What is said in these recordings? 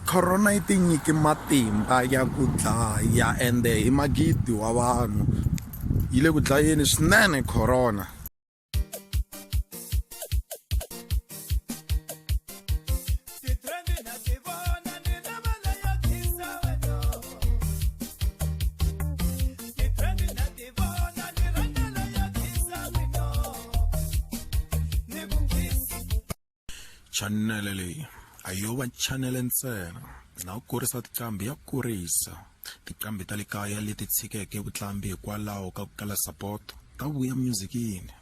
Corona yi tinyike matimba ya ku dlaya ende hi magidi wa vanhu yi le ku dlayeni swinene corona. Channel leyi a yo va channel ntsena na ku kurisa tiqambi ya kurisa tiqambi ta le kaya leti tshikeke vutlambi hikwalaho ka ku kala support ta vuya musicini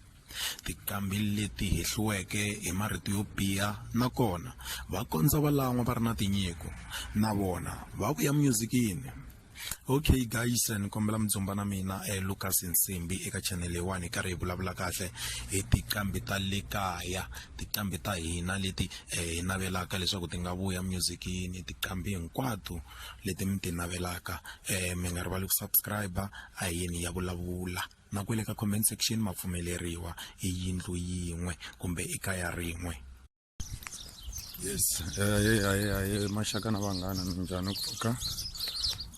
tiqambi leti hehliweke hi marito yo biha nakona va kondza valan'wa va ri na tinyiko na vona va vuya musicini. Okay guys, ni kombela mdzumba na mina Lucas Nsimbi eka channel 1 karhi hi vulavula kahle hi tiqambi ta le kaya, tiqambi ta hina leti hi navelaka leswaku ti nga vuya musicini, tiqambi hinkwato leti mi ti navelaka. Mi nga rivali ku subscribe a yini ya vulavula na ku le ka comment section ma pfumeleriwa hi yindlu yin'we kumbe ekaya rin'we. Yes, maxaka na vanghana njhani pfuka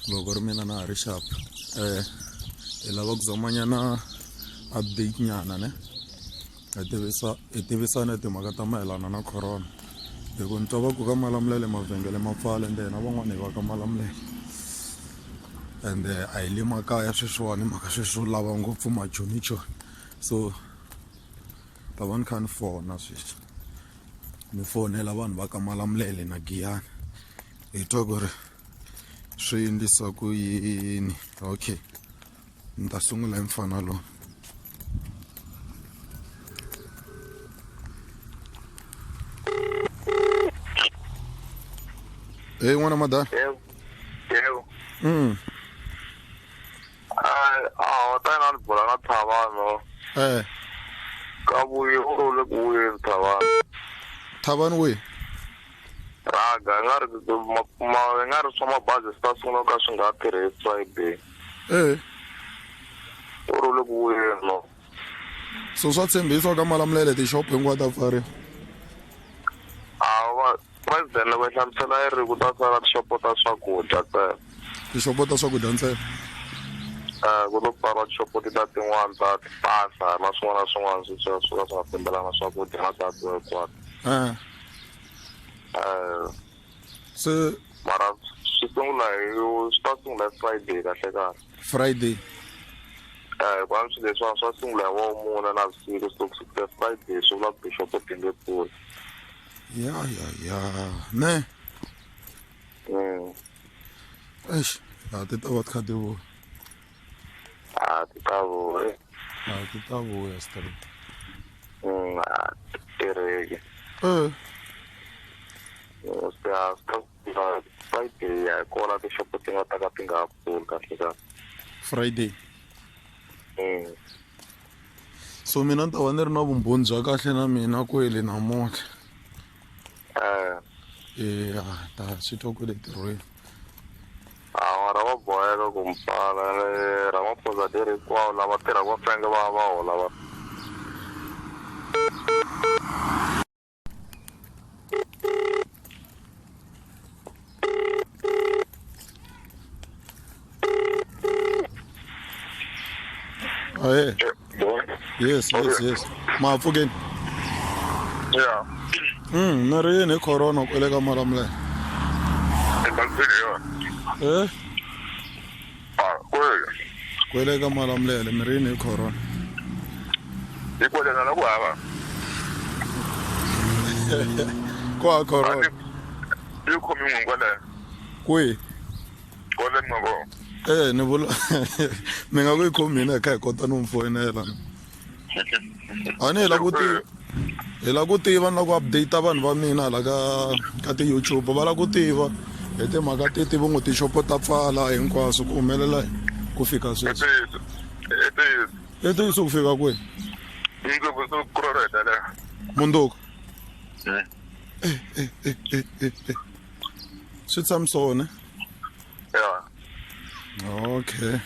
loko ri mina na ha ri sharp hi lava ku zamanyana update nyana ne hi tivisana timhaka ta mayelana na corona hi ku ni twa va ku ka malamulele mavhengele ma pfala ende na van'wana hi va ka malamulele ende a hi le makaya sweswiwani mhaka sweswo lava ngopfu majonichoni so ta va ni kha ni fona sweswi ni fonela vanhu va ka malamulele na giyani hi twa ku ri swi endlisa ku yini. Okay, ni ta sungula hi mfana lowu. Hey n'wana madala. Tana ni bula na Thavani. Ka vuyi u le ku vuyeni Thavani. Thavani wihi? Raga nga ri swa mabazi swi ta sungula ka swi nga tirhi hi Friday. U ri le ku vuyeni no. So swa tshembisa ka malamulele tixopo hinkwato ta pfariwa? President loko hi hlamusela yi ri ku ta sala tishopo ta swakudya ntsena. Tixopo ta swakudya ntsena? Ku to pfariwa tishopo ta tin'wana ta timpahla na swin'wana na swin'wana swi ka swi nga fambelana swakudya na data hinkwato. Se mara swi ta sungula Friday kahle kahle. Friday? Kwani swi leswiwa swa sungula hi Wavumune na vusiku so ku fika Friday swi vula ku tishopo ti nge pfuli. Ya ne a ti ta va ti kha ti vuya. Ti ta vuya. Ti ta vuya straight. Ti tirheki. Friday ya kona tishopo ti nga ta ka ti nga pfuli kahle kahle. Friday? So mina ni ta va ni ri na vumbhoni bya kahle na mina kwele namuntlha. Ta swi twa kwele ntirhweni. Mara va boheka ku mpfala Ramaphosa leri hinkwawo lava tirhaka va fanele va hola va. Yes. Ma pfukeni? Yeah. Na ri yini hi corona kwele ka malamulele? Kwele ka malamulele mi ri yini hi corona? Hi kwelana na ku hava. Ku hava corona? Yi khomi n'wini kwale. Kwihi? Kwale Mngovo. Ni vula mi nga ku yi khomini hi kha hi kota no mi foyinela. A ni hi la ku tiva na ku update vanhu va mina la ka ti-YouTube va la ku tiva hi timhaka titi vo ngo tixopo ta pfala hinkwaswo ku humelela ku fika sweswi. I ntiyiso ku fika kwihi? Mundzuku? Swi tshamisone? Okay.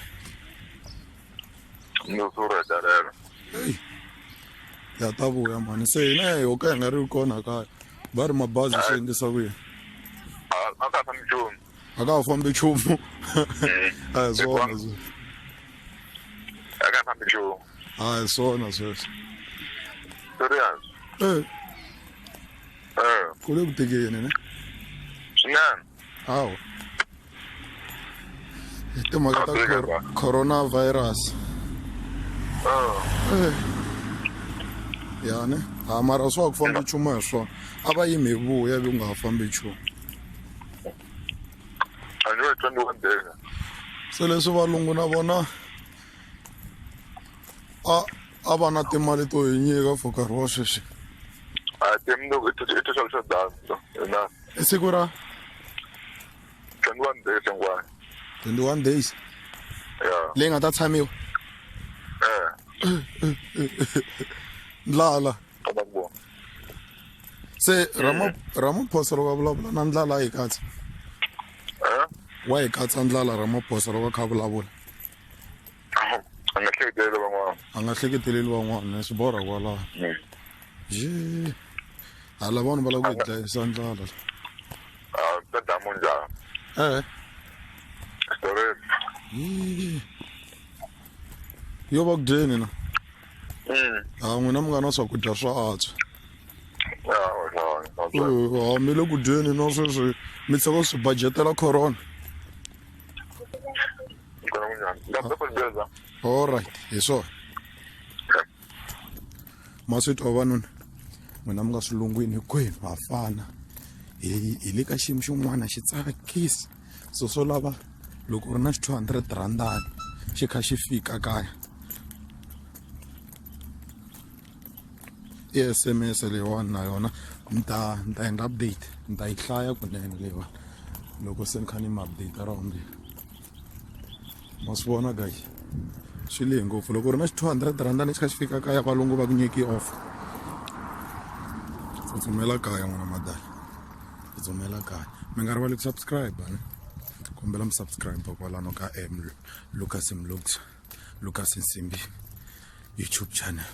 Ya ta vuya mani se hina hi ka hi nga ri kona kaya va ri mabazi swi endlisa ku yini? fambi nchumu. a ka ha fambi nchumu a hi swona A ka ha fambi nchumu. a hi swona sweswo Serious. ku le ku tekeni ne Swinene. hawu hi timhaka ta coronavirus ya ne ha mara swa ku fambi nchumu hi swona a va yimi hi vuya vi nga ha fambi nchumu A ni 21 days. se leswi valungu na vona a va na timali to hi nyika for nkarhi wa sweswi A tem no it is also done. Na i siku ra 21 days ngwa. 21 days Yeah. leyi nga ta tshamiwa ndlala Kababo. se ramaphosa loko a vulavula na ndlala hi katsa wa hi katsa ndlala ramaphosa loko a kha a vulavula A nga hleketeli van'wana. a nga hleketeleli van'wana swi borha kwalaho je hala vanhu va lava ku hi dlayisa ndlala Ta damu njhani? Story. yo va ku dyeni na n'wina mi nga na swakudya swa antswa mi le ku dyeni na sweswi mi tshika swi budgetela corona alright hi swona ma swi twa vanuna n'wina mi nga swilungwini hinkwenu ha fana hi le ka xiyimo xin'wana xi tsakisi swo lava loko u ri na xi 200 randani xi kha xi fika kaya i SMS leyiwani na yona ni ta endla update ni ta yi hlaya kunene leyiwani loko se ni kha ni mi update ra vumbirhi ma swi vona guys swi lehe ngopfu loko u ri na xi 200 randani xi kha xi fika kaya valungu va ku nyiki offer tsutsumela kaya n'wana madala tsutsumela kaya mi nga rivali ku subscribe ne kombela mi subscribe kwalano ka Lucas Nsimbi YouTube channel.